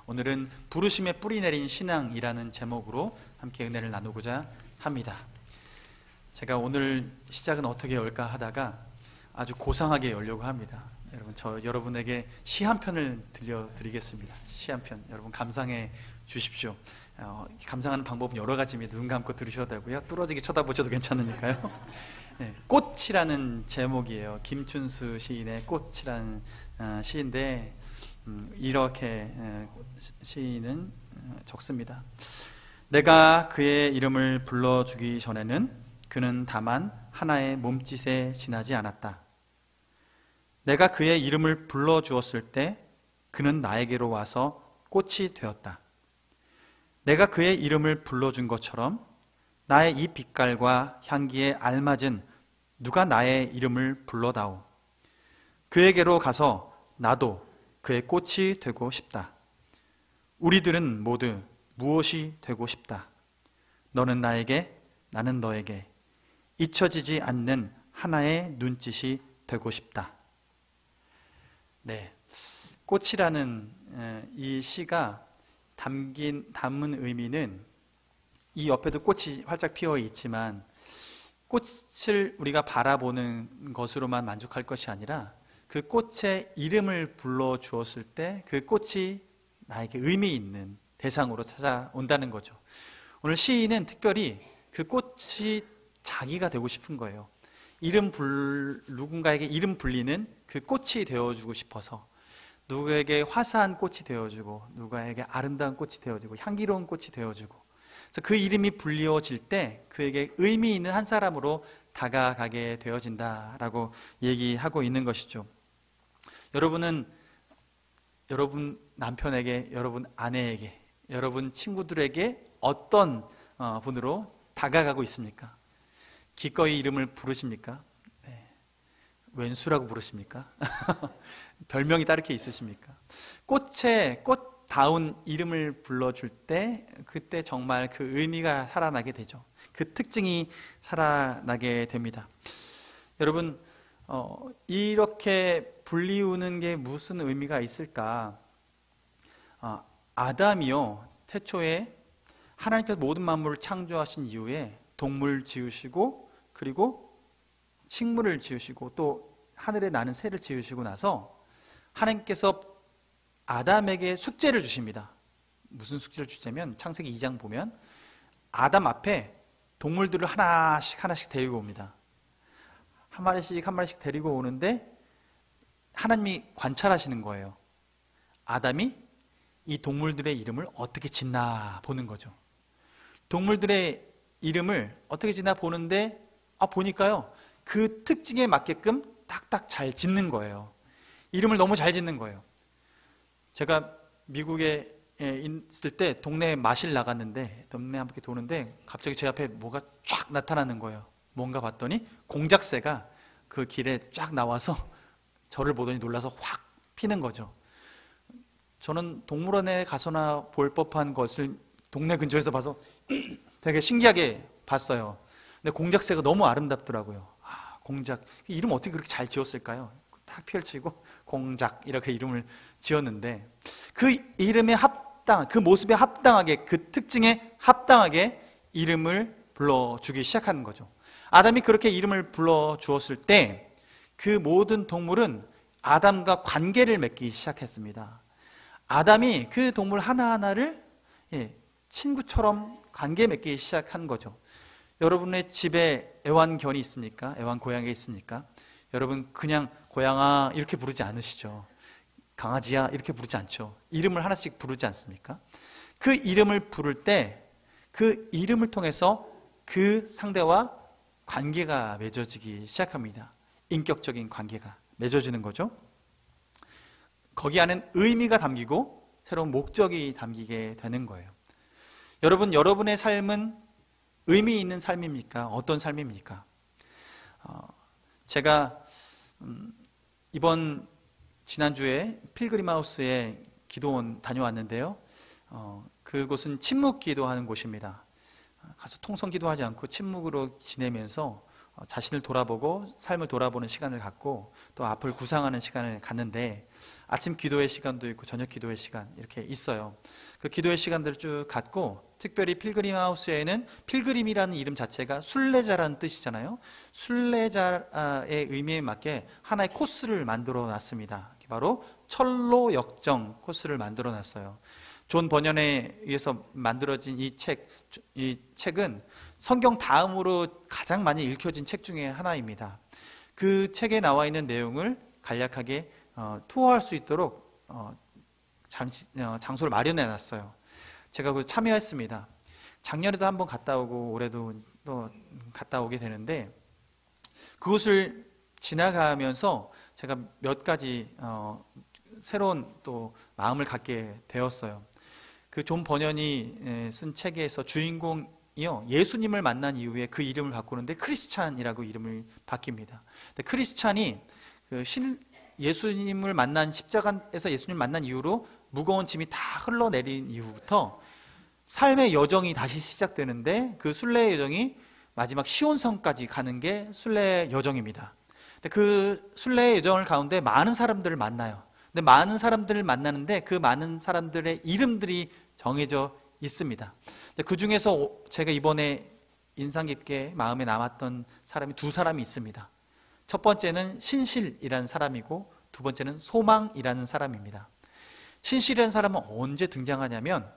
오늘은 부르심에 뿌리 내린 신앙이라는 제목으로 함께 은혜를 나누고자 합니다. 제가 오늘 시작은 어떻게 열까 하다가 아주 고상하게 열려고 합니다. 여러분에게 시 한 편을 들려드리겠습니다. 시 한 편, 여러분 감상해 주십시오. 감상하는 방법은 여러 가지입니다. 눈 감고 들으셔도 되고요, 뚫어지게 쳐다보셔도 괜찮으니까요. 네, 꽃이라는 제목이에요. 김춘수 시인의 꽃이라는 시인데, 이렇게 시인은 적습니다. 내가 그의 이름을 불러주기 전에는 그는 다만 하나의 몸짓에 지나지 않았다. 내가 그의 이름을 불러주었을 때 그는 나에게로 와서 꽃이 되었다. 내가 그의 이름을 불러준 것처럼 나의 이 빛깔과 향기에 알맞은 누가 나의 이름을 불러다오. 그에게로 가서 나도 그의 꽃이 되고 싶다. 우리들은 모두 무엇이 되고 싶다. 너는 나에게, 나는 너에게 잊혀지지 않는 하나의 눈짓이 되고 싶다. 네, 꽃이라는 이 시가 담은 의미는, 이 옆에도 꽃이 활짝 피어 있지만 꽃을 우리가 바라보는 것으로만 만족할 것이 아니라 그 꽃의 이름을 불러주었을 때 그 꽃이 나에게 의미 있는 대상으로 찾아온다는 거죠. 오늘 시인은 특별히 그 꽃이 자기가 되고 싶은 거예요. 누군가에게 이름 불리는 그 꽃이 되어주고 싶어서, 누구에게 화사한 꽃이 되어주고, 누구에게 아름다운 꽃이 되어주고, 향기로운 꽃이 되어주고, 그래서 그 이름이 불리워질 때 그에게 의미 있는 한 사람으로 다가가게 되어진다라고 얘기하고 있는 것이죠. 여러분은 여러분 남편에게, 여러분 아내에게, 여러분 친구들에게 어떤 분으로 다가가고 있습니까? 기꺼이 이름을 부르십니까? 네. 웬수라고 부르십니까? 별명이 따로 이렇게 있으십니까? 꽃다운 이름을 불러줄 때 그때 정말 그 의미가 살아나게 되죠. 그 특징이 살아나게 됩니다. 여러분, 이렇게 불리우는 게 무슨 의미가 있을까? 아담이요, 태초에 하나님께서 모든 만물을 창조하신 이후에 동물 지으시고, 그리고 식물을 지으시고, 또 하늘에 나는 새를 지으시고 나서 하나님께서 아담에게 숙제를 주십니다. 무슨 숙제를 주냐면, 창세기 2장 보면 아담 앞에 동물들을 하나씩 데리고 옵니다. 한 마리씩 데리고 오는데 하나님이 관찰하시는 거예요. 아담이 이 동물들의 이름을 어떻게 짓나 보는 거죠. 동물들의 이름을 어떻게 짓나 보는데, 보니까요, 그 특징에 맞게끔 딱딱 잘 짓는 거예요. 이름을 너무 잘 짓는 거예요. 제가 미국에 있을 때 동네에 마실 나갔는데, 동네 한 바퀴 도는데 갑자기 제 앞에 뭐가 쫙 나타나는 거예요. 뭔가 봤더니 공작새가 그 길에 쫙 나와서 저를 보더니 놀라서 확 피는 거죠. 저는 동물원에 가서나 볼 법한 것을 동네 근처에서 봐서 되게 신기하게 봤어요. 근데 공작새가 너무 아름답더라고요. 공작, 이름 어떻게 그렇게 잘 지었을까요? 딱 펼치고 공작, 이렇게 이름을 지었는데, 그 이름에 그 모습에 합당하게, 그 특징에 합당하게 이름을 불러주기 시작하는 거죠. 아담이 그렇게 이름을 불러주었을 때 그 모든 동물은 아담과 관계를 맺기 시작했습니다. 아담이 그 동물 하나하나를 친구처럼 관계 맺기 시작한 거죠. 여러분의 집에 애완견이 있습니까? 애완고양이 있습니까? 여러분 그냥 고양아 이렇게 부르지 않으시죠? 강아지야 이렇게 부르지 않죠? 이름을 하나씩 부르지 않습니까? 그 이름을 부를 때 그 이름을 통해서 그 상대와 관계가 맺어지기 시작합니다. 인격적인 관계가 맺어지는 거죠. 거기 안엔 의미가 담기고 새로운 목적이 담기게 되는 거예요. 여러분의 삶은 의미 있는 삶입니까? 어떤 삶입니까? 제가 지난주에 필그림하우스에 기도원 다녀왔는데요. 그곳은 침묵 기도하는 곳입니다. 가서 통성 기도하지 않고 침묵으로 지내면서 자신을 돌아보고 삶을 돌아보는 시간을 갖고 또 앞을 구상하는 시간을 갖는데, 아침 기도의 시간도 있고 저녁 기도의 시간 이렇게 있어요. 그 기도의 시간들을 쭉 갖고, 특별히 필그림 하우스에는 필그림이라는 이름 자체가 순례자라는 뜻이잖아요. 순례자의 의미에 맞게 하나의 코스를 만들어 놨습니다. 바로 철로 역정 코스를 만들어 놨어요. 존 버년에 의해서 만들어진 이 책은 성경 다음으로 가장 많이 읽혀진 책 중에 하나입니다. 그 책에 나와 있는 내용을 간략하게 투어할 수 있도록 장소를 마련해 놨어요. 제가 그 참여했습니다. 작년에도 한번 갔다 오고 올해도 또 갔다 오게 되는데, 그곳을 지나가면서 제가 몇 가지 새로운 또 마음을 갖게 되었어요. 그 존 버년이 쓴 책에서 주인공이요, 예수님을 만난 이후에 그 이름을 바꾸는데 크리스찬이라고 이름을 바뀝니다. 근데 크리스찬이 예수님을 만난, 십자가에서 예수님을 만난 이후로 무거운 짐이 다 흘러내린 이후부터 삶의 여정이 다시 시작되는데, 그 순례의 여정이 마지막 시온성까지 가는 게 순례의 여정입니다. 근데 그 순례의 여정을 가운데 많은 사람들을 만나요. 근데 많은 사람들을 만나는데 그 많은 사람들의 이름들이 정해져 있습니다. 그 중에서 제가 이번에 인상 깊게 마음에 남았던 사람이 두 사람이 있습니다. 첫 번째는 신실이라는 사람이고, 두 번째는 소망이라는 사람입니다. 신실이라는 사람은 언제 등장하냐면,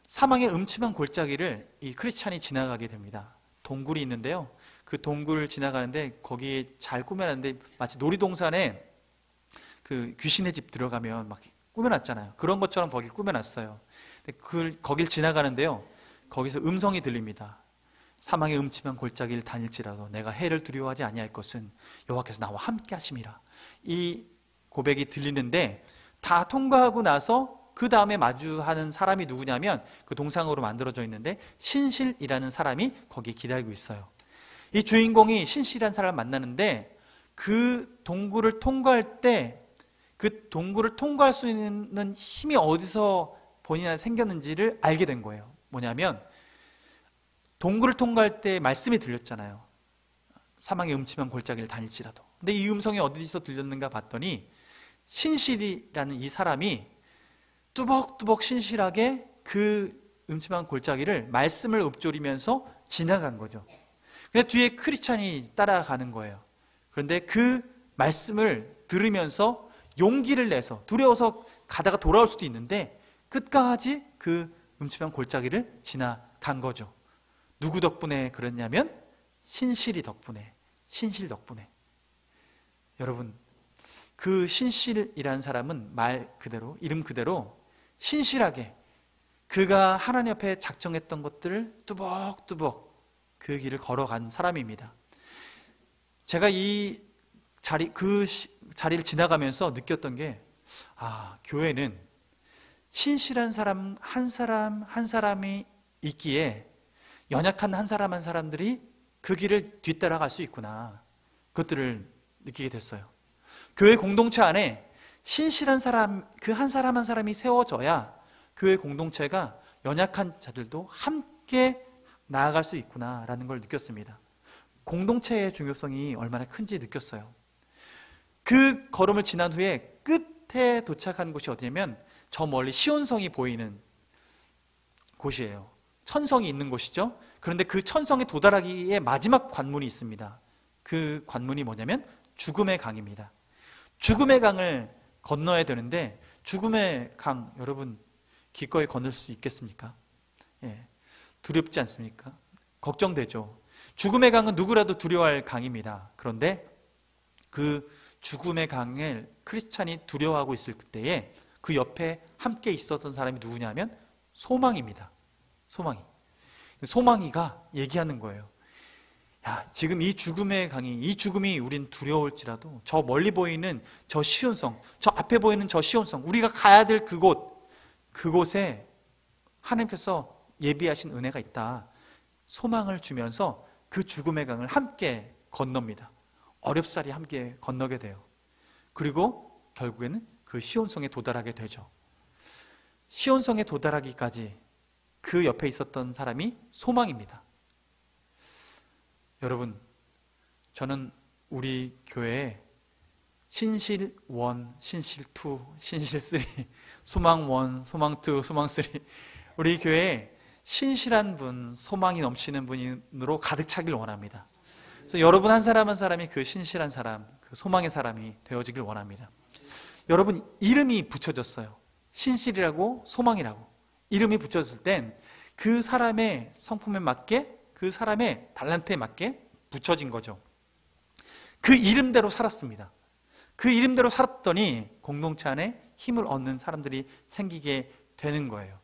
사망의 음침한 골짜기를 이 크리스찬이 지나가게 됩니다. 동굴이 있는데요, 그 동굴을 지나가는데 거기에 잘 꾸며놨는데, 마치 놀이동산에 그 귀신의 집 들어가면 막 꾸며놨잖아요. 그런 것처럼 거기 꾸며놨어요. 거길 지나가는데요, 거기서 음성이 들립니다. 사망의 음침한 골짜기를 다닐지라도 내가 해를 두려워하지 아니할 것은 여호와께서 나와 함께 하심이라. 이 고백이 들리는데, 다 통과하고 나서 그 다음에 마주하는 사람이 누구냐면, 그 동상으로 만들어져 있는데 신실이라는 사람이 거기에 기다리고 있어요. 이 주인공이 신실이라는 사람을 만나는데, 그 동굴을 통과할 때 그 동굴을 통과할 수 있는 힘이 어디서 본인한테 생겼는지를 알게 된 거예요. 뭐냐면, 동굴을 통과할 때 말씀이 들렸잖아요. 사망의 음침한 골짜기를 다닐지라도. 근데 이 음성이 어디서 들렸는가 봤더니, 신실이라는 이 사람이 뚜벅뚜벅 신실하게 그 음침한 골짜기를 말씀을 읊조리면서 지나간 거죠. 근데 뒤에 크리스찬이 따라가는 거예요. 그런데 그 말씀을 들으면서 용기를 내서, 두려워서 가다가 돌아올 수도 있는데 끝까지 그 음침한 골짜기를 지나간 거죠. 누구 덕분에 그랬냐면 신실 덕분에. 여러분, 그 신실이라는 사람은 말 그대로, 이름 그대로 신실하게 그가 하나님 앞에 작정했던 것들을 뚜벅뚜벅 그 길을 걸어간 사람입니다. 제가 그 자리를 지나가면서 느꼈던 게, 교회는 신실한 사람 한 사람이 있기에 연약한 한 사람들이 그 길을 뒤따라갈 수 있구나. 그것들을 느끼게 됐어요. 교회 공동체 안에 신실한 사람, 그 한 사람이 세워져야 교회 공동체가 연약한 자들도 함께 나아갈 수 있구나라는 걸 느꼈습니다. 공동체의 중요성이 얼마나 큰지 느꼈어요. 그 걸음을 지난 후에 끝에 도착한 곳이 어디냐면, 저 멀리 시온성이 보이는 곳이에요. 천성이 있는 곳이죠. 그런데 그 천성에 도달하기에 마지막 관문이 있습니다. 그 관문이 뭐냐면 죽음의 강입니다. 죽음의 강을 건너야 되는데, 죽음의 강, 여러분 기꺼이 건널 수 있겠습니까? 두렵지 않습니까? 걱정되죠. 죽음의 강은 누구라도 두려워할 강입니다. 그런데 그 죽음의 강을 크리스찬이 두려워하고 있을 때에 그 옆에 함께 있었던 사람이 누구냐면 소망입니다. 소망이가 얘기하는 거예요. 지금 이 죽음의 강이, 이 죽음이 우린 두려울지라도 저 멀리 보이는 저 시온성, 저 앞에 보이는 저 시온성, 우리가 가야 될 그곳에 하나님께서 예비하신 은혜가 있다. 소망을 주면서 그 죽음의 강을 함께 건넙니다. 어렵사리 함께 건너게 돼요. 그리고 결국에는 그 시온성에 도달하게 되죠. 시온성에 도달하기까지 그 옆에 있었던 사람이 소망입니다. 여러분, 저는 우리 교회에 신실 1, 신실 2, 신실 3, 소망 1, 소망 2, 소망 3, 우리 교회에 신실한 분, 소망이 넘치는 분으로 가득 차길 원합니다. 그래서 여러분 한 사람 한 사람이 그 신실한 사람, 그 소망의 사람이 되어지길 원합니다. 여러분 이름이 붙여졌어요. 신실이라고 소망이라고 이름이 붙여졌을 땐 그 사람의 성품에 맞게, 그 사람의 달란트에 맞게 붙여진 거죠. 그 이름대로 살았습니다. 그 이름대로 살았더니 공동체 안에 힘을 얻는 사람들이 생기게 되는 거예요.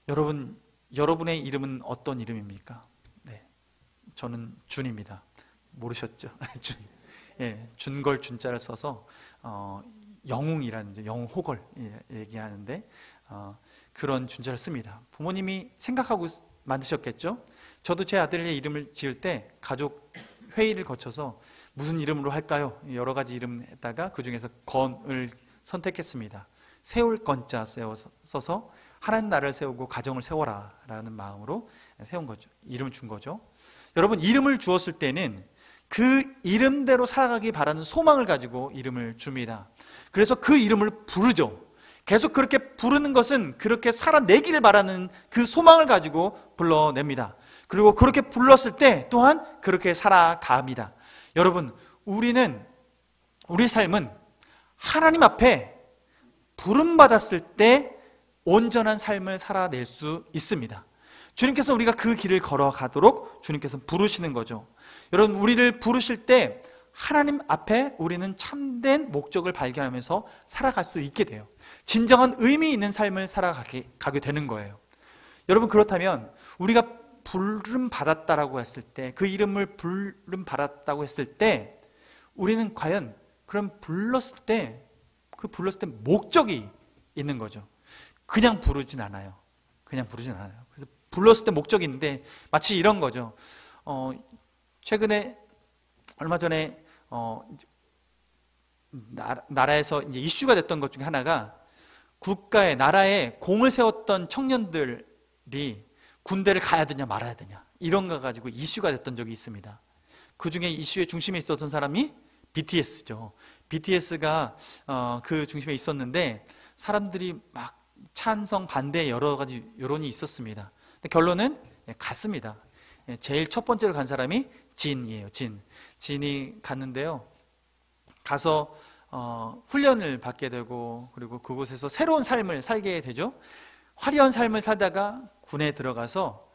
여러분, 여러분의 이름은 어떤 이름입니까? 네, 저는 준입니다. 모르셨죠? 준. 예, 준걸 준자를 써서 영웅이라는 영호걸 얘기하는데 그런 준자를 씁니다. 부모님이 생각하고 만드셨겠죠? 저도 제 아들의 이름을 지을 때 가족 회의를 거쳐서 무슨 이름으로 할까요? 여러 가지 이름 했다가 그 중에서 건을 선택했습니다. 세울 건자 써서 하나님 나라를 세우고 가정을 세워라 라는 마음으로 세운 거죠. 이름을 준 거죠. 여러분 이름을 주었을 때는 그 이름대로 살아가기 바라는 소망을 가지고 이름을 줍니다. 그래서 그 이름을 부르죠. 계속 그렇게 부르는 것은 그렇게 살아내기를 바라는 그 소망을 가지고 불러냅니다. 그리고 그렇게 불렀을 때 또한 그렇게 살아갑니다. 여러분, 우리 삶은 하나님 앞에 부름받았을 때 온전한 삶을 살아낼 수 있습니다. 주님께서 우리가 그 길을 걸어가도록 주님께서 부르시는 거죠. 여러분, 우리를 부르실 때 하나님 앞에 우리는 참된 목적을 발견하면서 살아갈 수 있게 돼요. 진정한 의미 있는 삶을 살아가게 되는 거예요. 여러분, 그렇다면 우리가 부름 받았다라고 했을 때, 그 이름을 부름 받았다고 했을 때 우리는 과연 그럼 불렀을 때 목적이 있는 거죠. 그냥 부르진 않아요. 그래서 불렀을 때 목적이 있는데 마치 이런 거죠. 최근에 얼마 전에 나라에서 이제 이슈가 됐던 것 중에 하나가 나라에 공을 세웠던 청년들이 군대를 가야 되냐 말아야 되냐 이런 거 가지고 이슈가 됐던 적이 있습니다. 그 중에 이슈의 중심에 있었던 사람이 BTS죠. BTS가 그 중심에 있었는데 사람들이 막 찬성 반대 여러 가지 여론이 있었습니다. 근데 결론은 갔습니다. 제일 첫 번째로 간 사람이 진이에요. 진이 갔는데요. 가서 훈련을 받게 되고 그리고 그곳에서 새로운 삶을 살게 되죠. 화려한 삶을 살다가 군에 들어가서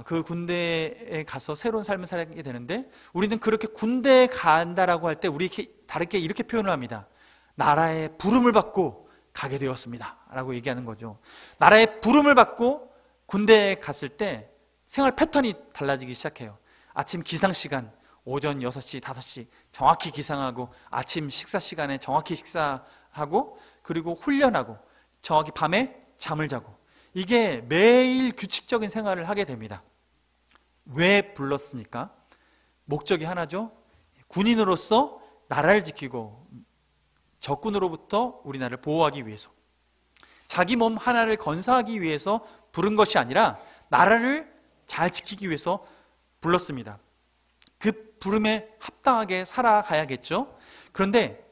그 군대에 가서 새로운 삶을 살게 되는데 우리는 그렇게 군대에 간다라고 할 때 우리 다르게 이렇게 표현을 합니다. 나라의 부름을 받고 가게 되었습니다 라고 얘기하는 거죠. 나라의 부름을 받고 군대에 갔을 때 생활 패턴이 달라지기 시작해요. 아침 기상 시간 오전 6시, 5시 정확히 기상하고 아침 식사 시간에 정확히 식사하고 그리고 훈련하고 정확히 밤에 잠을 자고 이게 매일 규칙적인 생활을 하게 됩니다. 왜 불렀습니까? 목적이 하나죠. 군인으로서 나라를 지키고 적군으로부터 우리나라를 보호하기 위해서 자기 몸 하나를 건사하기 위해서 부른 것이 아니라 나라를 잘 지키기 위해서 불렀습니다. 그 부름에 합당하게 살아가야겠죠. 그런데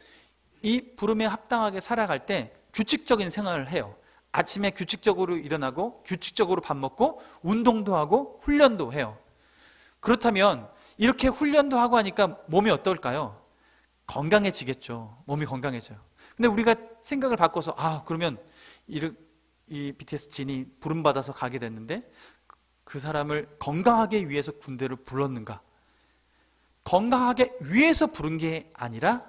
이 부름에 합당하게 살아갈 때 규칙적인 생활을 해요. 아침에 규칙적으로 일어나고 규칙적으로 밥 먹고 운동도 하고 훈련도 해요. 그렇다면 이렇게 훈련도 하고 하니까 몸이 어떨까요? 건강해지겠죠. 몸이 건강해져요. 근데 우리가 생각을 바꿔서 그러면 이 BTS 진이 부름받아서 가게 됐는데 그 사람을 건강하게 위해서 군대를 불렀는가? 건강하게 위해서 부른 게 아니라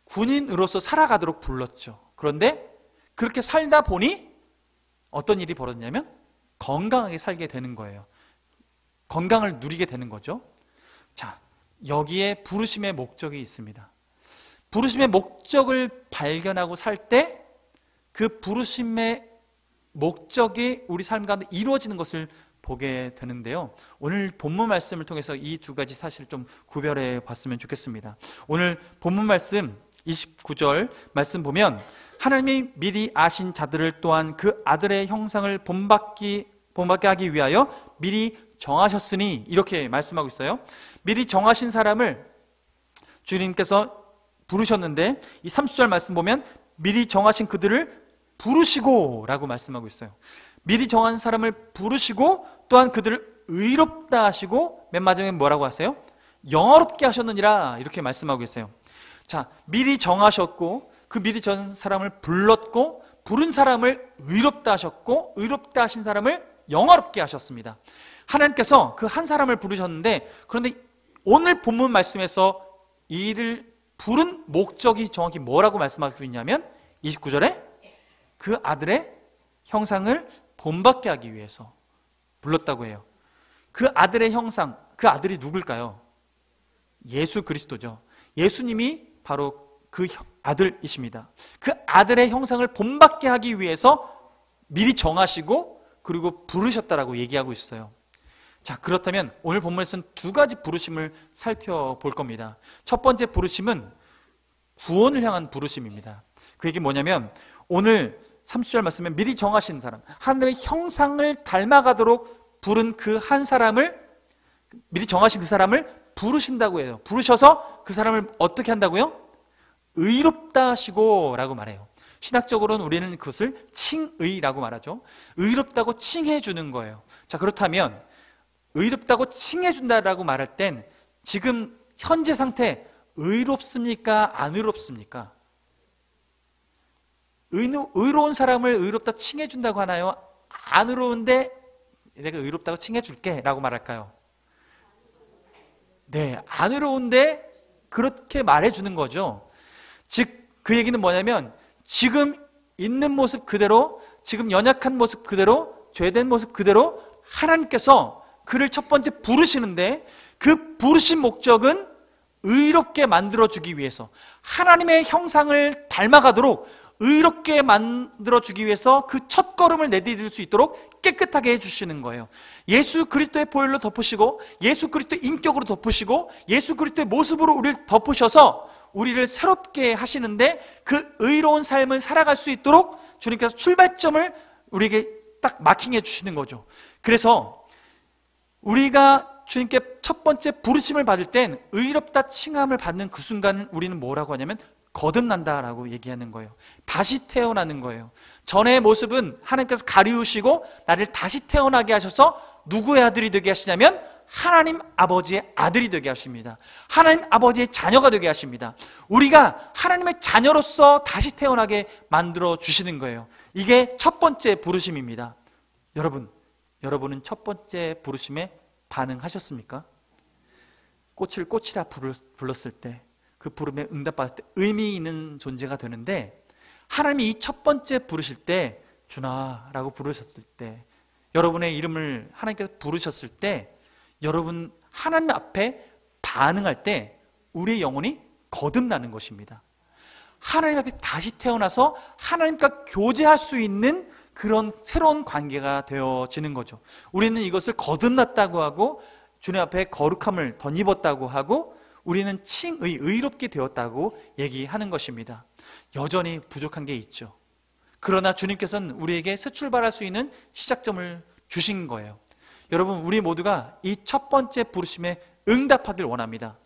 군인으로서 살아가도록 불렀죠. 그런데 그렇게 살다 보니 어떤 일이 벌어졌냐면 건강하게 살게 되는 거예요. 건강을 누리게 되는 거죠. 자, 여기에 부르심의 목적이 있습니다. 부르심의 목적을 발견하고 살 때 그 부르심의 목적이 우리 삶 가운데 이루어지는 것을 보게 되는데요. 오늘 본문 말씀을 통해서 이 두 가지 사실을 좀 구별해 봤으면 좋겠습니다. 오늘 본문 말씀 29절 말씀 보면 하나님이 미리 아신 자들을 또한 그 아들의 형상을 본받게 하기 위하여 미리 정하셨으니 이렇게 말씀하고 있어요. 미리 정하신 사람을 주님께서 부르셨는데 이 30절 말씀 보면 미리 정하신 그들을 부르시고 라고 말씀하고 있어요. 미리 정한 사람을 부르시고 또한 그들을 의롭다 하시고 맨 마지막에 뭐라고 하세요? 영화롭게 하셨느니라 이렇게 말씀하고 있어요. 자, 미리 정하셨고 그 미리 정한 사람을 불렀고 부른 사람을 의롭다 하셨고 의롭다 하신 사람을 영화롭게 하셨습니다. 하나님께서 그 한 사람을 부르셨는데 그런데 오늘 본문 말씀에서 이를 부른 목적이 정확히 뭐라고 말씀하고 있냐면 29절에 그 아들의 형상을 본받게 하기 위해서 불렀다고 해요. 그 아들의 형상, 그 아들이 누굴까요? 예수 그리스도죠. 예수님이 바로 그 아들이십니다. 그 아들의 형상을 본받게 하기 위해서 미리 정하시고 그리고 부르셨다라고 얘기하고 있어요. 자, 그렇다면 오늘 본문에서는 두 가지 부르심을 살펴볼 겁니다. 첫 번째 부르심은 구원을 향한 부르심입니다. 그 얘기 뭐냐면 오늘 30절 말씀에 미리 정하신 사람, 하나님의 형상을 닮아가도록 부른 그 한 사람을, 미리 정하신 그 사람을 부르신다고 해요. 부르셔서 그 사람을 어떻게 한다고요? 의롭다 하시고 라고 말해요. 신학적으로는 우리는 그것을 칭의라고 말하죠. 의롭다고 칭해 주는 거예요. 자, 그렇다면 의롭다고 칭해 준다라고 말할 땐 지금 현재 상태 의롭습니까? 안 의롭습니까? 의로운 사람을 의롭다 칭해 준다고 하나요? 안 의로운데 내가 의롭다고 칭해 줄게 라고 말할까요? 네, 안 의로운데 그렇게 말해 주는 거죠. 즉 그 얘기는 뭐냐면 지금 있는 모습 그대로, 지금 연약한 모습 그대로, 죄된 모습 그대로 하나님께서 그를 첫 번째 부르시는데 그 부르신 목적은 의롭게 만들어주기 위해서, 하나님의 형상을 닮아가도록 의롭게 만들어주기 위해서 그 첫 걸음을 내디딜 수 있도록 깨끗하게 해주시는 거예요. 예수 그리스도의 보혈로 덮으시고 예수 그리스도의 인격으로 덮으시고 예수 그리스도의 모습으로 우리를 덮으셔서 우리를 새롭게 하시는데 그 의로운 삶을 살아갈 수 있도록 주님께서 출발점을 우리에게 딱 마킹해 주시는 거죠. 그래서 우리가 주님께 첫 번째 부르심을 받을 땐 의롭다 칭함을 받는 그 순간 우리는 뭐라고 하냐면 거듭난다라고 얘기하는 거예요. 다시 태어나는 거예요. 전의 모습은 하나님께서 가리우시고 나를 다시 태어나게 하셔서 누구의 아들이 되게 하시냐면 하나님 아버지의 아들이 되게 하십니다. 하나님 아버지의 자녀가 되게 하십니다. 우리가 하나님의 자녀로서 다시 태어나게 만들어 주시는 거예요. 이게 첫 번째 부르심입니다. 여러분은 첫 번째 부르심에 반응하셨습니까? 꽃을 꽃이라 불렀을 때 그 부름에 응답받을 때 의미 있는 존재가 되는데, 하나님이 이 첫 번째 부르실 때 주나라고 부르셨을 때, 여러분의 이름을 하나님께서 부르셨을 때 여러분 하나님 앞에 반응할 때 우리의 영혼이 거듭나는 것입니다. 하나님 앞에 다시 태어나서 하나님과 교제할 수 있는 그런 새로운 관계가 되어지는 거죠. 우리는 이것을 거듭났다고 하고 주님 앞에 거룩함을 덧입었다고 하고 우리는 칭의, 의롭게 되었다고 얘기하는 것입니다. 여전히 부족한 게 있죠. 그러나 주님께서는 우리에게 새 출발할 수 있는 시작점을 주신 거예요. 여러분, 우리 모두가 이 첫 번째 부르심에 응답하길 원합니다.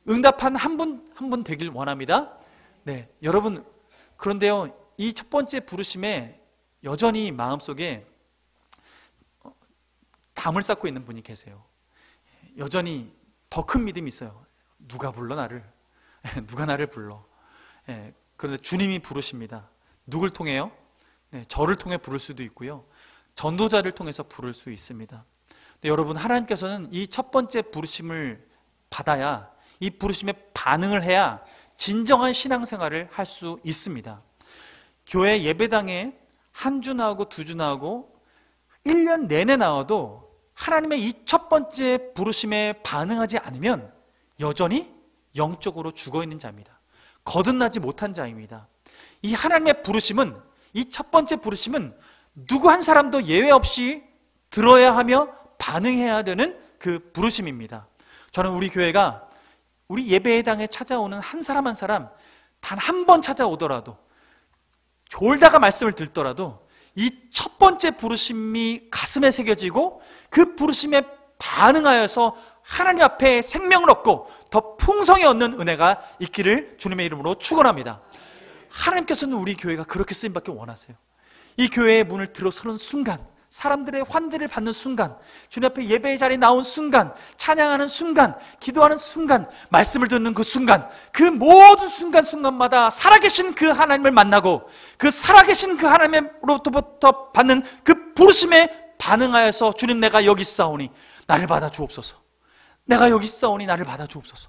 응답한 한 분 되길 원합니다. 네, 여러분, 그런데요, 이 첫 번째 부르심에 여전히 마음속에 담을 쌓고 있는 분이 계세요. 여전히 더 큰 믿음이 있어요. 누가 불러 나를? 누가 나를 불러? 그런데 주님이 부르십니다. 누굴 통해요? 네, 저를 통해 부를 수도 있고요, 전도자를 통해서 부를 수 있습니다. 근데 여러분, 하나님께서는 이 첫 번째 부르심을 받아야, 이 부르심에 반응을 해야 진정한 신앙생활을 할 수 있습니다. 교회 예배당에 한 주 나오고 두 주 나오고 1년 내내 나와도 하나님의 이 첫 번째 부르심에 반응하지 않으면 여전히 영적으로 죽어있는 자입니다. 거듭나지 못한 자입니다. 이 하나님의 부르심은, 이 첫 번째 부르심은 누구 한 사람도 예외 없이 들어야 하며 반응해야 되는 그 부르심입니다. 저는 우리 교회가 우리 예배당에 찾아오는 한 사람 한 사람 단 한 번 찾아오더라도, 졸다가 말씀을 듣더라도 이 첫 번째 부르심이 가슴에 새겨지고 그 부르심에 반응하여서 하나님 앞에 생명을 얻고 더 풍성히 얻는 은혜가 있기를 주님의 이름으로 축원합니다. 하나님께서는 우리 교회가 그렇게 쓰임받기 원하세요. 이 교회의 문을 들어서는 순간, 사람들의 환대를 받는 순간, 주님 앞에 예배의 자리에 나온 순간, 찬양하는 순간, 기도하는 순간, 말씀을 듣는 그 순간, 그 모든 순간순간마다 살아계신 그 하나님을 만나고 그 살아계신 그 하나님으로부터 받는 그 부르심에 반응하여서 주님, 내가 여기 있사오니 나를 받아 주옵소서, 내가 여기 있사오니 나를 받아 주옵소서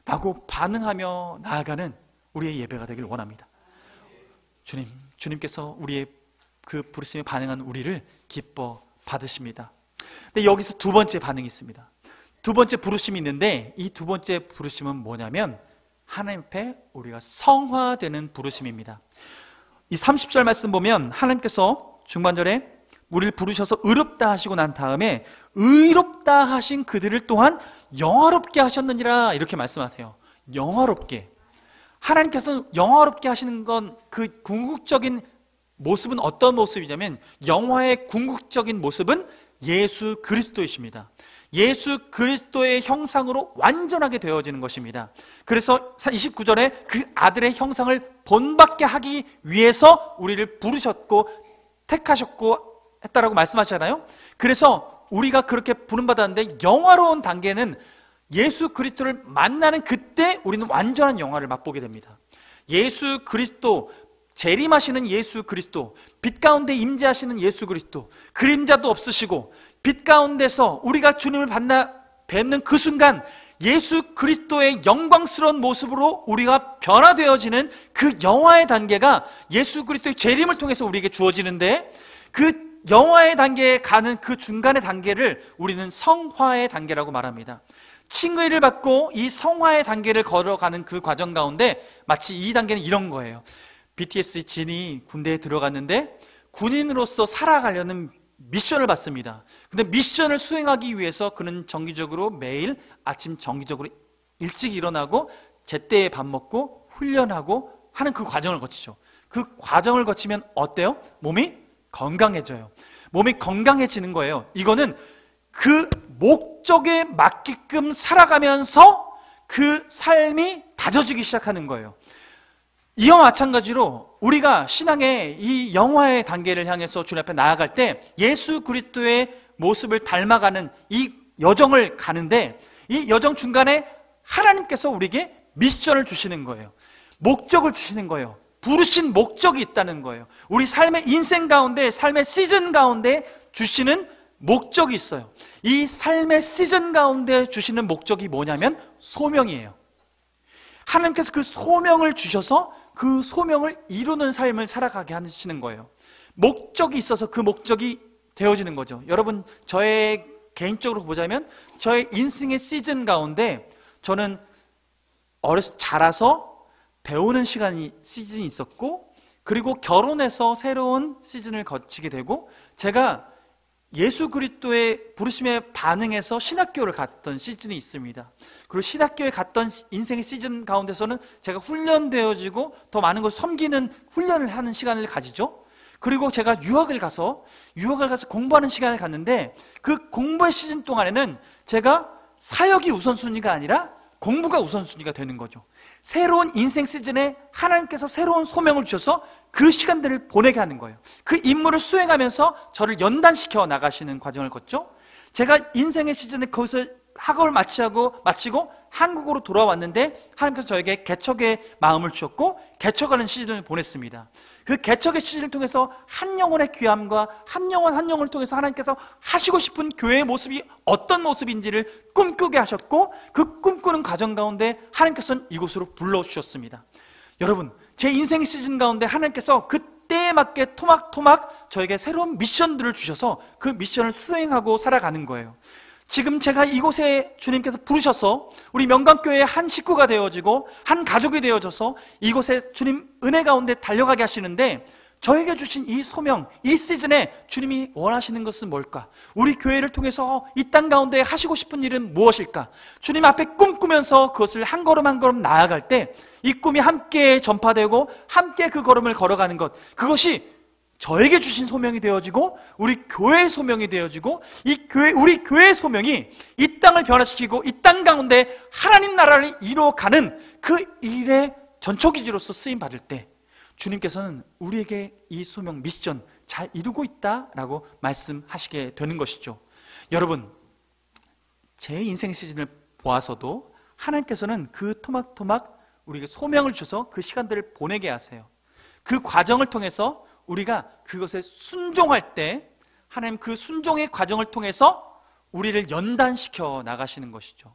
라고 반응하며 나아가는 우리의 예배가 되길 원합니다. 주님께서 우리의 그 부르심에 반응한 우리를 기뻐 받으십니다. 근데 여기서 두 번째 반응이 있습니다. 두 번째 부르심이 있는데, 이 두 번째 부르심은 뭐냐면 하나님 앞에 우리가 성화되는 부르심입니다. 이 30절 말씀 보면 하나님께서 중반절에 우리를 부르셔서 의롭다 하시고 난 다음에 의롭다 하신 그들을 또한 영화롭게 하셨느니라 이렇게 말씀하세요. 영화롭게. 하나님께서 영화롭게 하시는 건 그 궁극적인 모습은 어떤 모습이냐면, 영화의 궁극적인 모습은 예수 그리스도이십니다. 예수 그리스도의 형상으로 완전하게 되어지는 것입니다. 그래서 29절에 그 아들의 형상을 본받게 하기 위해서 우리를 부르셨고 택하셨고 했다라고 말씀하시잖아요. 그래서 우리가 그렇게 부름받았는데, 영화로운 단계는 예수 그리스도를 만나는 그때 우리는 완전한 영화를 맛보게 됩니다. 예수 그리스도, 재림하시는 예수 그리스도, 빛 가운데 임재하시는 예수 그리스도, 그림자도 없으시고 빛 가운데서 우리가 주님을 뵙는 그 순간 예수 그리스도의 영광스러운 모습으로 우리가 변화되어지는 그 영화의 단계가 예수 그리스도의 재림을 통해서 우리에게 주어지는데, 그 영화의 단계에 가는 그 중간의 단계를 우리는 성화의 단계라고 말합니다. 칭의를 받고 이 성화의 단계를 걸어가는 그 과정 가운데 마치 이 단계는 이런 거예요. BTS 진이 군대에 들어갔는데 군인으로서 살아가려는 미션을 받습니다. 근데 미션을 수행하기 위해서 그는 정기적으로 매일 아침 정기적으로 일찍 일어나고 제때에 밥 먹고 훈련하고 하는 그 과정을 거치죠. 그 과정을 거치면 어때요? 몸이 건강해져요. 몸이 건강해지는 거예요. 이거는 그 목적에 맞게끔 살아가면서 그 삶이 다져지기 시작하는 거예요. 이와 마찬가지로 우리가 신앙의 이 영화의 단계를 향해서 주님 앞에 나아갈 때 예수 그리스도의 모습을 닮아가는 이 여정을 가는데, 이 여정 중간에 하나님께서 우리에게 미션을 주시는 거예요. 목적을 주시는 거예요. 부르신 목적이 있다는 거예요. 우리 삶의 인생 가운데, 삶의 시즌 가운데 주시는 목적이 있어요. 이 삶의 시즌 가운데 주시는 목적이 뭐냐면 소명이에요. 하나님께서 그 소명을 주셔서 그 소명을 이루는 삶을 살아가게 하시는 거예요. 목적이 있어서 그 목적이 되어지는 거죠. 여러분, 저의 개인적으로 보자면 저의 인생의 시즌 가운데 저는 어려서 자라서 배우는 시즌이 있었고, 그리고 결혼해서 새로운 시즌을 거치게 되고, 제가 예수 그리스도의 부르심에 반응해서 신학교를 갔던 시즌이 있습니다. 그리고 신학교에 갔던 인생의 시즌 가운데서는 제가 훈련되어지고 더 많은 걸 섬기는 훈련을 하는 시간을 가지죠. 그리고 제가 유학을 가서 공부하는 시간을 갖는데, 그 공부의 시즌 동안에는 제가 사역이 우선순위가 아니라 공부가 우선순위가 되는 거죠. 새로운 인생 시즌에 하나님께서 새로운 소명을 주셔서 그 시간들을 보내게 하는 거예요. 그 임무를 수행하면서 저를 연단시켜 나가시는 과정을 걷죠. 제가 인생의 시즌에 거기서 학업을 마치고 한국으로 돌아왔는데 하나님께서 저에게 개척의 마음을 주셨고 개척하는 시즌을 보냈습니다. 그 개척의 시즌을 통해서 한 영혼의 귀함과 한 영혼을 통해서 하나님께서 하시고 싶은 교회의 모습이 어떤 모습인지를 꿈꾸게 하셨고, 그 꿈꾸는 과정 가운데 하나님께서는 이곳으로 불러주셨습니다. 여러분, 제 인생 시즌 가운데 하나님께서 그때에 맞게 토막토막 저에게 새로운 미션들을 주셔서 그 미션을 수행하고 살아가는 거예요. 지금 제가 이곳에 주님께서 부르셔서 우리 명강교회의 한 식구가 되어지고 한 가족이 되어져서 이곳에 주님 은혜 가운데 달려가게 하시는데, 저에게 주신 이 소명, 이 시즌에 주님이 원하시는 것은 뭘까? 우리 교회를 통해서 이 땅 가운데 하시고 싶은 일은 무엇일까? 주님 앞에 꿈꾸면서 그것을 한 걸음 한 걸음 나아갈 때 이 꿈이 함께 전파되고 함께 그 걸음을 걸어가는 것, 그것이 저에게 주신 소명이 되어지고 우리 교회의 소명이 되어지고 우리 교회의 소명이 이 땅을 변화시키고 이 땅 가운데 하나님 나라를 이루어가는 그 일의 전초기지로서 쓰임받을 때 주님께서는 우리에게 이 소명 미션 잘 이루고 있다라고 말씀하시게 되는 것이죠. 여러분, 제 인생 시즌을 보아서도 하나님께서는 그 토막토막 우리에게 소명을 주셔서 그 시간들을 보내게 하세요. 그 과정을 통해서 우리가 그것에 순종할 때 하나님 그 순종의 과정을 통해서 우리를 연단시켜 나가시는 것이죠.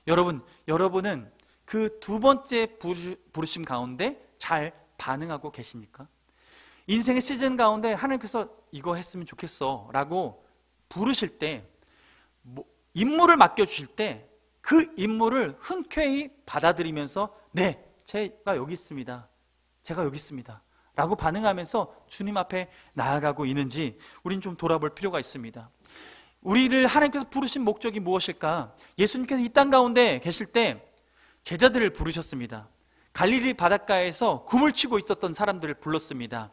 여러분은 그 두 번째 부르심 가운데 잘 반응하고 계십니까? 인생의 시즌 가운데 하나님께서 이거 했으면 좋겠어 라고 부르실 때, 임무를 맡겨주실 때 그 임무를 흔쾌히 받아들이면서 네, 제가 여기 있습니다, 제가 여기 있습니다 라고 반응하면서 주님 앞에 나아가고 있는지 우린 좀 돌아볼 필요가 있습니다. 우리를 하나님께서 부르신 목적이 무엇일까? 예수님께서 이 땅 가운데 계실 때 제자들을 부르셨습니다. 갈릴리 바닷가에서 굼을 치고 있었던 사람들을 불렀습니다.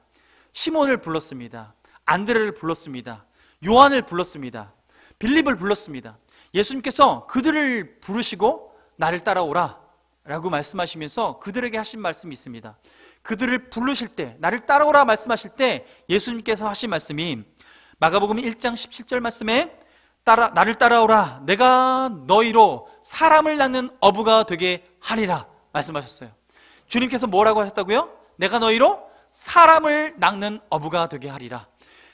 시몬을 불렀습니다. 안드레를 불렀습니다. 요한을 불렀습니다. 빌립을 불렀습니다. 예수님께서 그들을 부르시고 나를 따라오라 라고 말씀하시면서 그들에게 하신 말씀이 있습니다. 그들을 부르실 때, 나를 따라오라 말씀하실 때 예수님께서 하신 말씀이 마가복음 1장 17절 말씀에 나를 따라오라, 내가 너희로 사람을 낳는 어부가 되게 하리라 말씀하셨어요. 주님께서 뭐라고 하셨다고요? 내가 너희로 사람을 낳는 어부가 되게 하리라.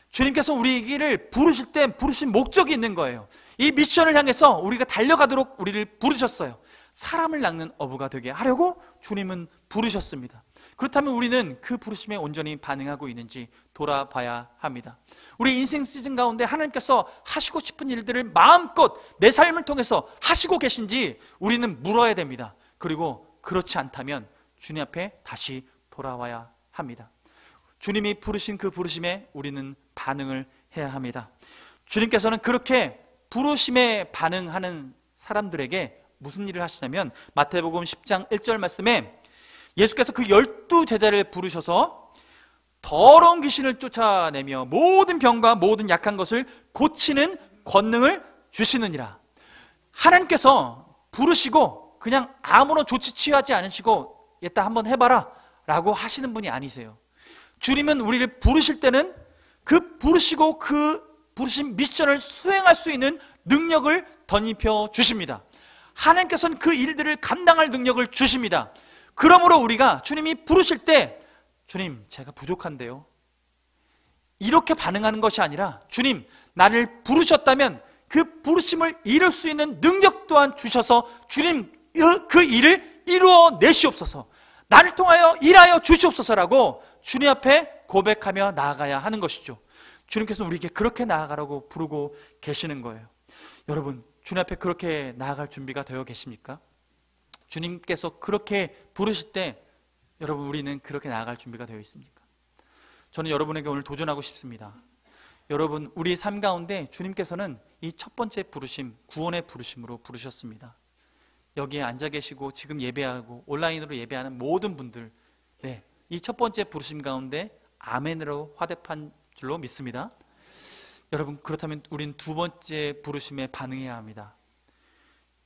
주님께서 우리를 부르실 때 부르신 목적이 있는 거예요. 이 미션을 향해서 우리가 달려가도록 우리를 부르셨어요. 사람을 낳는 어부가 되게 하려고 주님은 부르셨습니다. 그렇다면 우리는 그 부르심에 온전히 반응하고 있는지 돌아봐야 합니다. 우리 인생 시즌 가운데 하나님께서 하시고 싶은 일들을 마음껏 내 삶을 통해서 하시고 계신지 우리는 물어야 됩니다. 그리고 그렇지 않다면 주님 앞에 다시 돌아와야 합니다. 주님이 부르신 그 부르심에 우리는 반응을 해야 합니다. 주님께서는 그렇게 부르심에 반응하는 사람들에게 무슨 일을 하시냐면 마태복음 10장 1절 말씀에 예수께서 그 12제자를 부르셔서 더러운 귀신을 쫓아내며 모든 병과 모든 약한 것을 고치는 권능을 주시느니라. 하나님께서 부르시고 그냥 아무런 조치 취하지 않으시고 얘따 한번 해봐라 라고 하시는 분이 아니세요. 주님은 우리를 부르실 때는 그 부르시고 그 부르신 미션을 수행할 수 있는 능력을 덧입혀 주십니다. 하나님께서는 그 일들을 감당할 능력을 주십니다. 그러므로 우리가 주님이 부르실 때 주님, 제가 부족한데요, 이렇게 반응하는 것이 아니라 주님, 나를 부르셨다면 그 부르심을 이룰 수 있는 능력 또한 주셔서 주님, 그 일을 이루어 내시옵소서, 나를 통하여 일하여 주시옵소서라고 주님 앞에 고백하며 나아가야 하는 것이죠. 주님께서는 우리에게 그렇게 나아가라고 부르고 계시는 거예요. 여러분, 주님 앞에 그렇게 나아갈 준비가 되어 계십니까? 주님께서 그렇게 부르실 때 여러분, 우리는 그렇게 나아갈 준비가 되어 있습니까? 저는 여러분에게 오늘 도전하고 싶습니다. 여러분, 우리 삶 가운데 주님께서는 이 첫 번째 부르심, 구원의 부르심으로 부르셨습니다. 여기에 앉아 계시고 지금 예배하고 온라인으로 예배하는 모든 분들, 네, 이 첫 번째 부르심 가운데 아멘으로 화답한 줄로 믿습니다. 여러분, 그렇다면 우린 두 번째 부르심에 반응해야 합니다.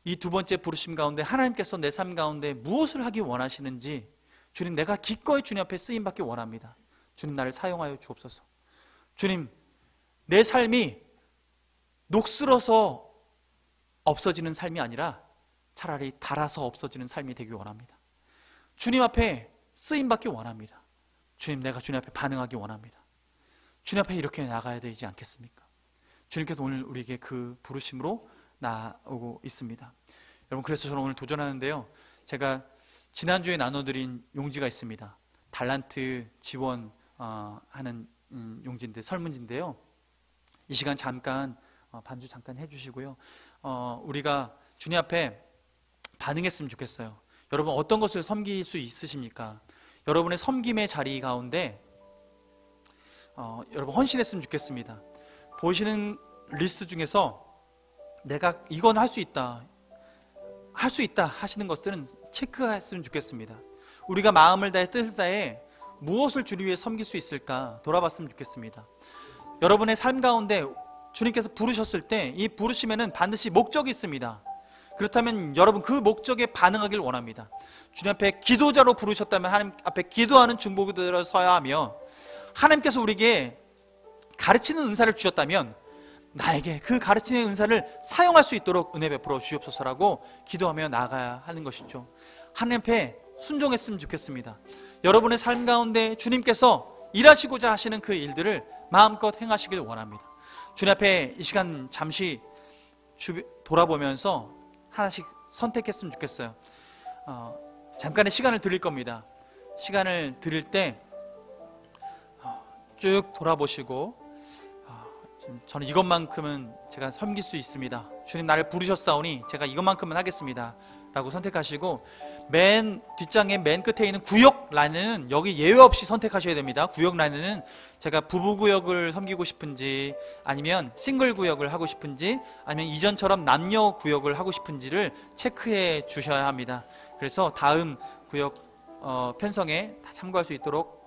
이 두 번째 부르심 가운데 하나님께서 내 삶 가운데 무엇을 하기 원하시는지, 주님, 내가 기꺼이 주님 앞에 쓰임받기 원합니다. 주님, 나를 사용하여 주옵소서. 주님, 내 삶이 녹슬어서 없어지는 삶이 아니라 차라리 달아서 없어지는 삶이 되기 원합니다. 주님 앞에 쓰임받기 원합니다. 주님, 내가 주님 앞에 반응하기 원합니다. 주님 앞에 이렇게 나가야 되지 않겠습니까? 주님께서 오늘 우리에게 그 부르심으로 나오고 있습니다. 여러분, 그래서 저는 오늘 도전하는데요, 제가 지난주에 나눠드린 용지가 있습니다. 달란트 지원하는 용지인데, 설문지인데요, 이 시간 잠깐 반주 잠깐 해주시고요, 우리가 주님 앞에 반응했으면 좋겠어요. 여러분, 어떤 것을 섬길 수 있으십니까? 여러분의 섬김의 자리 가운데 여러분 헌신했으면 좋겠습니다. 보시는 리스트 중에서 내가 이건 할 수 있다, 할 수 있다 하시는 것들은 체크했으면 좋겠습니다. 우리가 마음을 다해 뜻을 다해 무엇을 주님 위해 섬길 수 있을까 돌아봤으면 좋겠습니다. 여러분의 삶 가운데 주님께서 부르셨을 때 이 부르심에는 반드시 목적이 있습니다. 그렇다면 여러분 그 목적에 반응하길 원합니다. 주님 앞에 기도자로 부르셨다면 하나님 앞에 기도하는 중보기도자로 서야 하며, 하나님께서 우리에게 가르치는 은사를 주셨다면 나에게 그 가르치는 은사를 사용할 수 있도록 은혜 베풀어 주옵소서라고 기도하며 나아가야 하는 것이죠. 하나님 앞에 순종했으면 좋겠습니다. 여러분의 삶 가운데 주님께서 일하시고자 하시는 그 일들을 마음껏 행하시길 원합니다. 주님 앞에 이 시간 잠시 돌아보면서 하나씩 선택했으면 좋겠어요. 잠깐의 시간을 드릴 겁니다. 시간을 드릴 때 쭉 돌아보시고, 저는 이것만큼은 제가 섬길 수 있습니다. 주님 나를 부르셨사오니 제가 이것만큼은 하겠습니다 라고 선택하시고, 맨 뒷장에 맨 끝에 있는 구역 라인은 여기 예외 없이 선택하셔야 됩니다. 구역 라인은 제가 부부 구역을 섬기고 싶은지, 아니면 싱글 구역을 하고 싶은지, 아니면 이전처럼 남녀 구역을 하고 싶은지를 체크해 주셔야 합니다. 그래서 다음 구역 편성에 다 참고할 수 있도록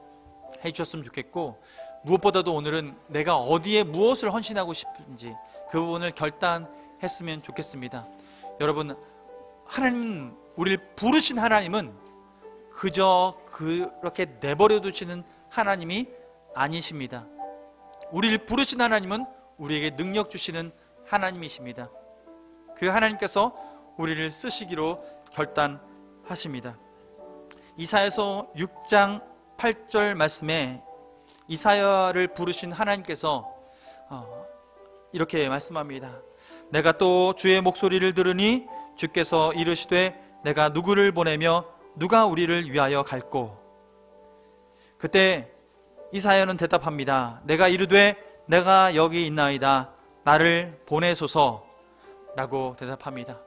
해주셨으면 좋겠고, 무엇보다도 오늘은 내가 어디에 무엇을 헌신하고 싶은지 그 부분을 결단했으면 좋겠습니다. 여러분, 하나님, 우리를 부르신 하나님은 그저 그렇게 내버려 두시는 하나님이 아니십니다. 우리를 부르신 하나님은 우리에게 능력 주시는 하나님이십니다. 그 하나님께서 우리를 쓰시기로 결단하십니다. 이사야서 6장 8절 말씀에 이사야를 부르신 하나님께서 이렇게 말씀합니다. 내가 또 주의 목소리를 들으니 주께서 이르시되 내가 누구를 보내며 누가 우리를 위하여 갈꼬. 그때 이사야는 대답합니다. 내가 이르되 내가 여기 있나이다 나를 보내소서 라고 대답합니다.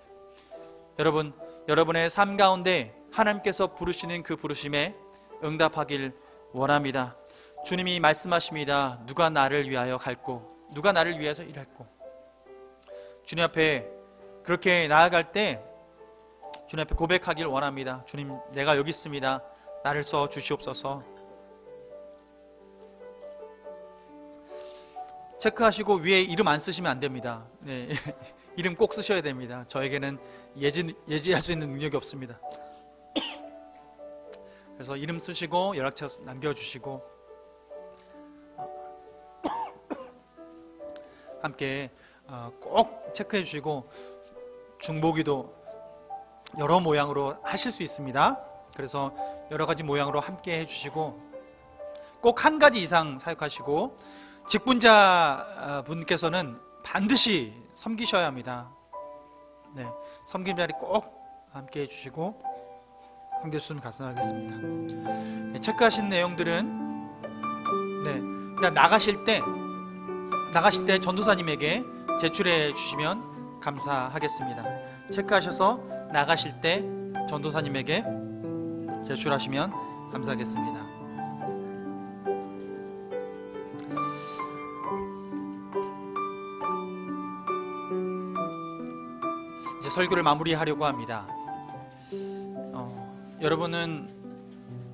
여러분, 여러분의 삶 가운데 하나님께서 부르시는 그 부르심에 응답하길 원합니다. 주님이 말씀하십니다. 누가 나를 위하여 갈꼬, 누가 나를 위해서 일할꼬. 주님 앞에 그렇게 나아갈 때 주님 앞에 고백하길 원합니다. 주님, 내가 여기 있습니다. 나를 써 주시옵소서. 체크하시고 위에 이름 안 쓰시면 안 됩니다. 네. 이름 꼭 쓰셔야 됩니다. 저에게는 예지할 수 있는 능력이 없습니다. 그래서 이름 쓰시고 연락처 남겨주시고, 함께 꼭 체크해 주시고, 중보기도 여러 모양으로 하실 수 있습니다. 그래서 여러 가지 모양으로 함께 해주시고, 꼭 한 가지 이상 사역하시고, 직분자 분께서는 반드시 섬기셔야 합니다. 네, 섬김 자리 꼭 함께 해주시고 섬겼으면 감사하겠습니다. 네, 체크하신 내용들은 일단 나가실 때 전도사님에게 제출해 주시면 감사하겠습니다. 체크하셔서 나가실 때 전도사님에게 제출하시면 감사하겠습니다. 이제 설교를 마무리하려고 합니다. 여러분은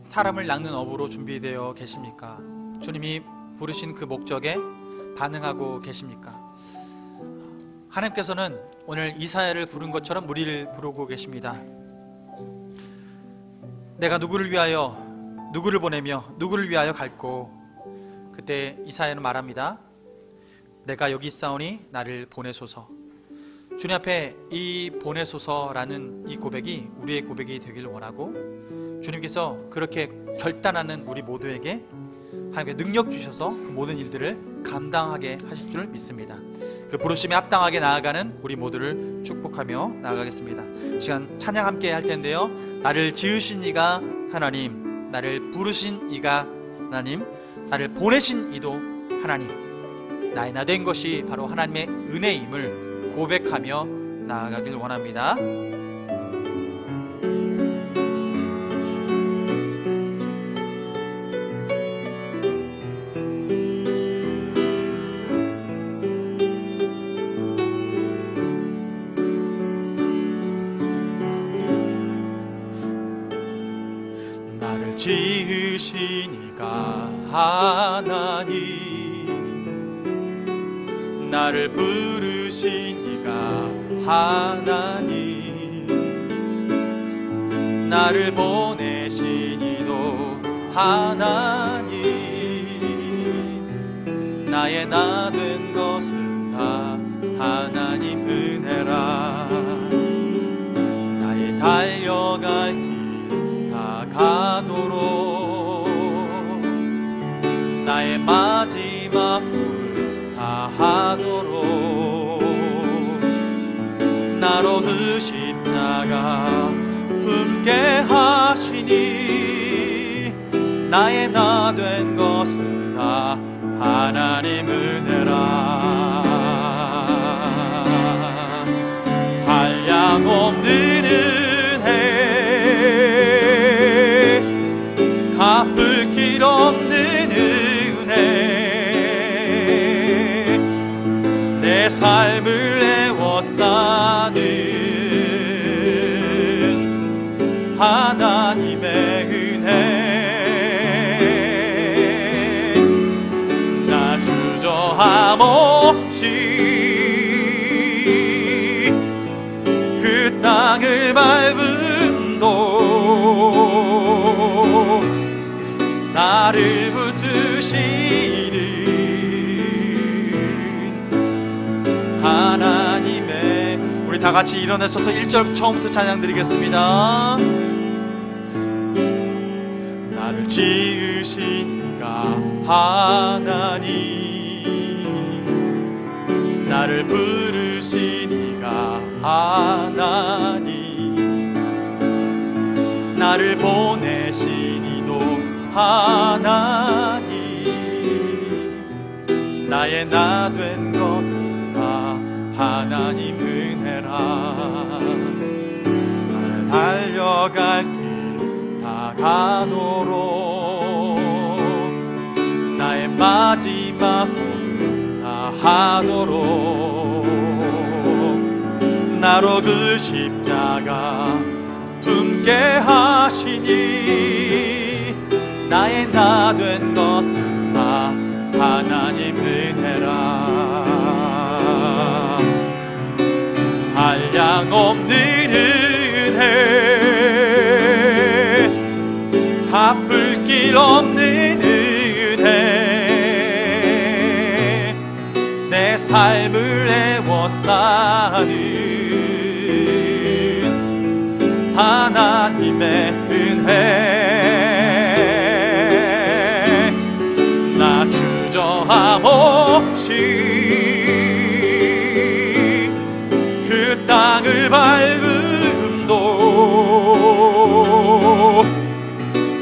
사람을 낚는 어부로 준비되어 계십니까? 주님이 부르신 그 목적에 반응하고 계십니까? 하나님께서는 오늘 이사야를 부른 것처럼 우리를 부르고 계십니다. 내가 누구를 위하여 누구를 보내며 누구를 위하여 갈꼬. 그때 이사야는 말합니다. 내가 여기 있사오니 나를 보내소서. 주님 앞에 이 보내소서라는 이 고백이 우리의 고백이 되길 원하고, 주님께서 그렇게 결단하는 우리 모두에게 하나님께 능력 주셔서 그 모든 일들을 감당하게 하실 줄 믿습니다. 그 부르심에 합당하게 나아가는 우리 모두를 축복하며 나아가겠습니다. 이 시간 찬양 함께 할 텐데요. 나를 지으신 이가 하나님, 나를 부르신 이가 하나님, 나를 보내신 이도 하나님, 나의 나 된 것이 바로 하나님의 은혜임을 고백하며 나아가길 원합니다. 나를 지으시니 하나님, 나를 부르신 이가 하나님, 나를 보내신 이도 하나님, 나의 나 된 것은 다 하나님 은혜라. 나의 달려갈 길 다 가도록, 나의 마지막 호흡 다 하도록, 나로 그 십자가 품게 하시니, 나의 나 된 것은 다 하나님 은혜라. 한량없는 은혜, 갚을 길 없는 은혜, 내 삶을 에워싸는 하나님의 은혜. 나 주저함 없이 그 땅을 밟음도 나를 붙드시는 하나님의. 우리 다 같이 일어나셔서 1절 처음부터 찬양 드리겠습니다. 나를 지으신 이가 하나님, 나를 부르신 이가 하나님, 나를 보내신 이도 하나님, 나의 나 된 것은 다 하나님 은혜라. 나를 달려갈 길 다 가도록, 나의 마지막 호흡 다 하도록, 나로 그 십자가 품게 하시니, 나의 나 된 것은 다 하나님 은혜라. 한량없는 은혜, 갚을 길 없는 은혜, 내 삶을 에워싸는 하나님의 은혜. 나 주저함 없이 그 땅을 밟음도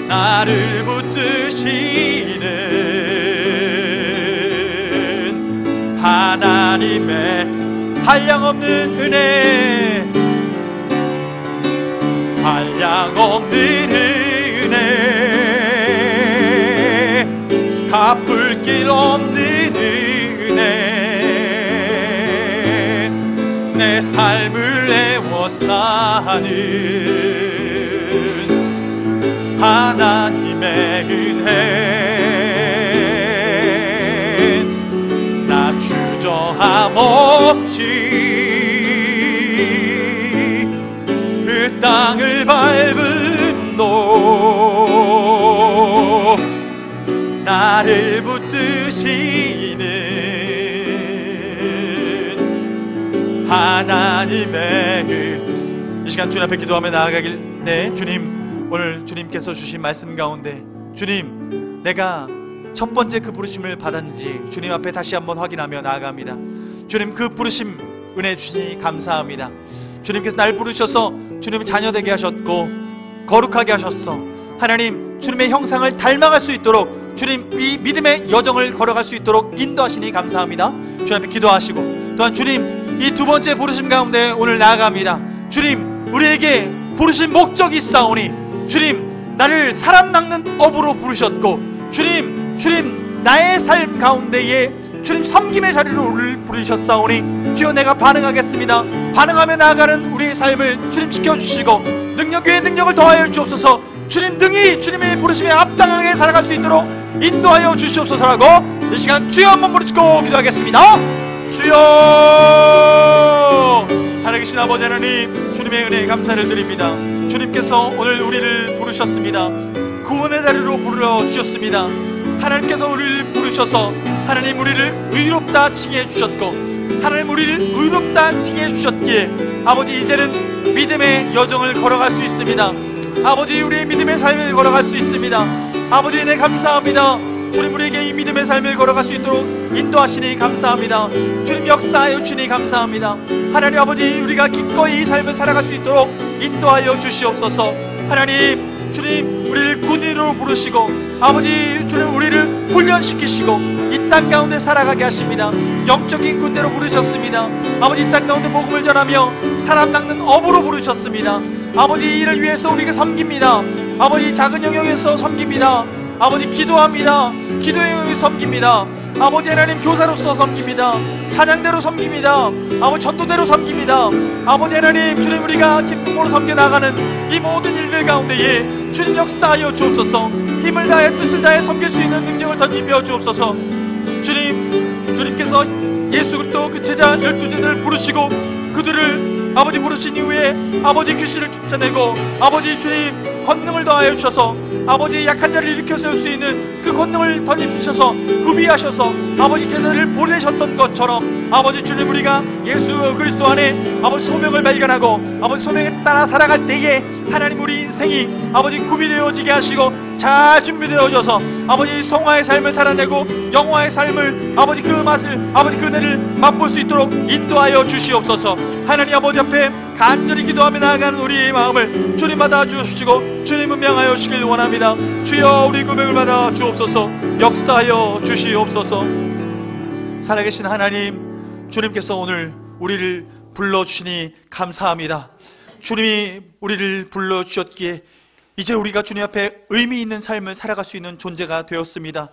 나를 붙드시는 하나님의 한량없는 은혜, 한량없는 은혜, 갚을 길 없는 은혜, 내 삶을 에워싸는 하나님의 은혜. 나 주저함 없이 그 땅을 밟음도 나를 붙드시는 하나님의 이 시간 주님 앞에 기도하며 나아가길. 네, 주님, 오늘 주님께서 주신 말씀 가운데 주님, 내가 첫 번째 그 부르심을 받았는지 주님 앞에 다시 한번 확인하며 나아갑니다. 주님, 그 부르심 은혜 주시니 감사합니다. 주님께서 날 부르셔서 주님의 자녀 되게 하셨고 거룩하게 하셨어. 하나님, 주님의 형상을 닮아갈 수 있도록 주님 이 믿음의 여정을 걸어갈 수 있도록 인도하시니 감사합니다. 주님 앞에 기도하시고, 또한 주님 이 두 번째 부르심 가운데 오늘 나아갑니다. 주님, 우리에게 부르신 목적이 있사오니 주님, 나를 사람 낚는 업으로 부르셨고 주님 나의 삶 가운데에 주님 섬김의 자리로 우리를 부르셨사오니 주여, 내가 반응하겠습니다. 반응하며 나아가는 우리의 삶을 주님 지켜주시고 능력 위에 능력을 더하여 주옵소서. 주님 능히 주님의 부르심에 합당하게 살아갈 수 있도록 인도하여 주시옵소서라고 이 시간 주여 한번 부르짖고 기도하겠습니다. 주여! 살아계신 아버지 하나님, 주님의 은혜에 감사를 드립니다. 주님께서 오늘 우리를 부르셨습니다. 구원의 자리로 불러주셨습니다. 하나님께서 우리를 부르셔서 하나님 우리를 의롭다 칭해 주셨고, 하나님 우리를 의롭다 칭해 주셨기에 아버지 이제는 믿음의 여정을 걸어갈 수 있습니다. 아버지 우리의 믿음의 삶을 걸어갈 수 있습니다. 아버지 은혜 감사합니다. 주님 우리에게 이 믿음의 삶을 걸어갈 수 있도록 인도하시니 감사합니다. 주님 역사하여 주시니 감사합니다. 하나님 아버지 우리가 기꺼이 이 삶을 살아갈 수 있도록 인도하여 주시옵소서. 하나님 주님 우리를 군인으로 부르시고 아버지 주님 우리를 훈련시키시고 이 땅 가운데 살아가게 하십니다. 영적인 군대로 부르셨습니다. 아버지 이 땅 가운데 복음을 전하며 사람 낚는 업으로 부르셨습니다. 아버지 이 일을 위해서 우리가 섬깁니다. 아버지 작은 영역에서 섬깁니다. 아버지 기도합니다. 기도의 영역에서 섬깁니다. 아버지 하나님 교사로서 섬깁니다. 찬양대로 섬깁니다. 아버지 전도대로 섬깁니다. 아버지 하나님 주님 우리가 기쁨으로 섬겨나가는 이 모든 일들 가운데에 주님 역사하여 주옵소서. 힘을 다해 뜻을 다해 섬길 수 있는 능력을 덧입혀 주옵소서. 주님께서 예수 그리스도 그 제자 12제자를 부르시고 그들을 아버지 부르신 이후에 아버지 귀신을 쫓아내고 아버지 주님 권능을 더하여 주셔서 아버지 약한 자를 일으켜 세울 수 있는 그 권능을 덧입히셔서 구비하셔서 아버지 제자를 보내셨던 것처럼 아버지 주님 우리가 예수 그리스도 안에 아버지 소명을 발견하고 아버지 소명에 따라 살아갈 때에 하나님 우리 인생이 아버지 구비되어지게 하시고 잘 준비되어져서 아버지 성화의 삶을 살아내고 영화의 삶을 아버지 그 맛을 아버지 그 은혜를 맛볼 수 있도록 인도하여 주시옵소서. 하나님 아버지 앞에 간절히 기도하며 나아가는 우리의 마음을 주님 받아 주시고 주님 음명하여 주시길 원합니다. 주여 우리 고백을 받아 주옵소서. 역사하여 주시옵소서. 살아계신 하나님 주님께서 오늘 우리를 불러주시니 감사합니다. 주님이 우리를 불러주셨기에 이제 우리가 주님 앞에 의미 있는 삶을 살아갈 수 있는 존재가 되었습니다.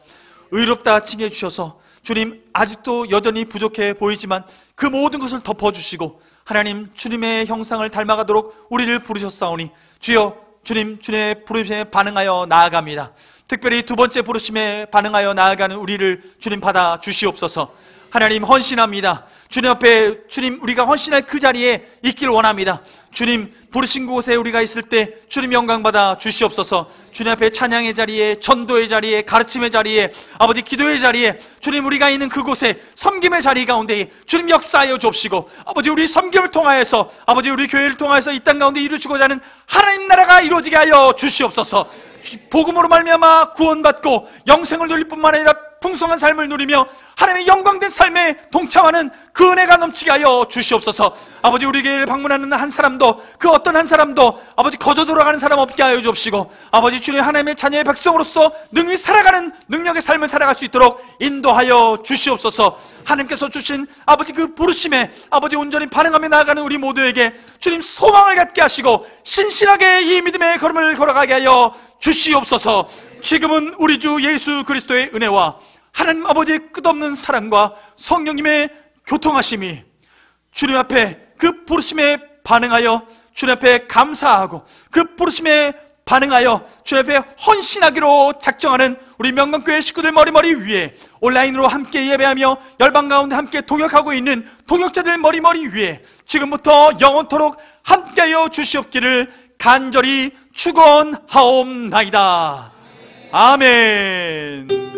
의롭다 칭해 주셔서 주님 아직도 여전히 부족해 보이지만 그 모든 것을 덮어주시고 하나님 주님의 형상을 닮아가도록 우리를 부르셨사오니 주여 주님 주님의 부르심에 반응하여 나아갑니다. 특별히 두 번째 부르심에 반응하여 나아가는 우리를 주님 받아 주시옵소서. 하나님 헌신합니다. 주님 앞에 주님 우리가 헌신할 그 자리에 있길 원합니다. 주님 부르신 곳에 우리가 있을 때 주님 영광 받아 주시옵소서. 주님 앞에 찬양의 자리에 전도의 자리에 가르침의 자리에 아버지 기도의 자리에 주님 우리가 있는 그곳에 섬김의 자리 가운데 주님 역사하여 주옵시고 아버지 우리 섬김을 통하여서 아버지 우리 교회를 통하여서 이 땅 가운데 이루시고자 하는 하나님 나라가 이루어지게 하여 주시옵소서. 복음으로 말미암아 구원받고 영생을 누릴 뿐만 아니라 풍성한 삶을 누리며 하나님의 영광된 삶에 동참하는 그 은혜가 넘치게 하여 주시옵소서. 아버지 우리 교회를 방문하는 한 사람도 그 어떤 한 사람도 아버지 거저 돌아가는 사람 없게 하여 주옵시고 아버지 주님 하나님의 자녀의 백성으로서 능히 살아가는 능력의 삶을 살아갈 수 있도록 인도하여 주시옵소서. 하나님께서 주신 아버지 그 부르심에 아버지 온전히 반응하며 나아가는 우리 모두에게 주님 소망을 갖게 하시고 신실하게 이 믿음의 걸음을 걸어가게 하여 주시옵소서. 지금은 우리 주 예수 그리스도의 은혜와 하나님 아버지의 끝없는 사랑과 성령님의 교통하심이 주님 앞에 그 부르심에 반응하여 주님 앞에 감사하고 그 부르심에 반응하여 주님 앞에 헌신하기로 작정하는 우리 명강교회 식구들 머리머리 위에 온라인으로 함께 예배하며 열방 가운데 함께 동역하고 있는 동역자들 머리머리 위에 지금부터 영원토록 함께하여 주시옵기를 간절히 축원하옵나이다. 아멘.